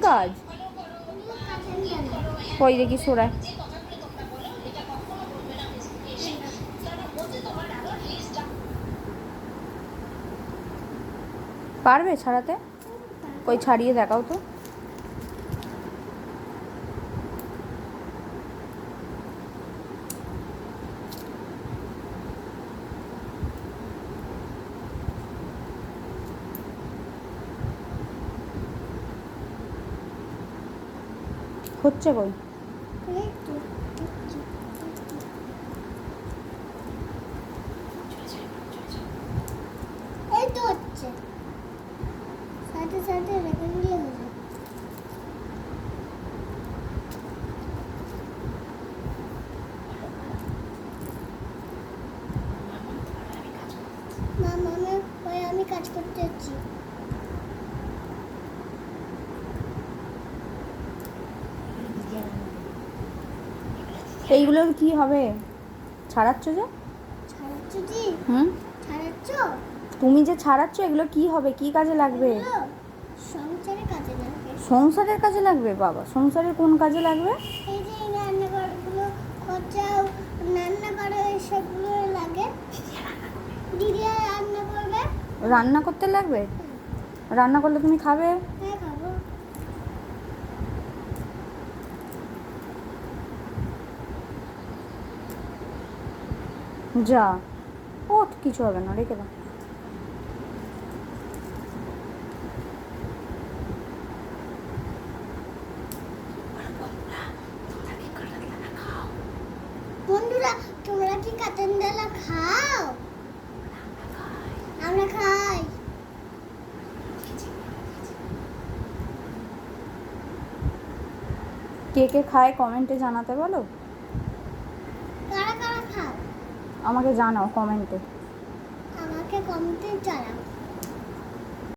কাজ? ওই দেখি সরায়। পারবে ছাড়াতে? ওই ছাড়িয়ে দেখাও তো। হচ্ছে কই? এই তো হচ্ছে, সাথে সাথে রেখে দিলে হয়ে যাবে। মামা আমি কাজ করতে যাচ্ছি। এইগুলোর কি হবে? ছাড়াচ্ছ যে? ছাড়াচ্ছ জি? ছাড়াচ্ছ? তুমি যে ছাড়াচ্ছ এগুলো কি হবে, কি কাজে লাগবে? সংসারের কাজে লাগবে। সংসারের কাজে লাগবে? বাবা, সংসারের কোন কাজে লাগবে? এই যে রান্নাঘরগুলো খরচাও, রান্না করে সেগুলো লাগে। দিদি রান্না করবে। রান্না করতে লাগবে? রান্না করলে তুমি খাবে? হ্যাঁ খাবো। যা, ওঠ, কিছু হবে না, রেখে দাও। বন্ধুরা, তোমরা কি কাতেনদালা খাও? আমরা খাই। কে কে খায় কমেন্টে জানাতে বলো। কারা কারা খাও আমাকে জানাও কমেন্টে। আমাকে কমেন্টে জানাও।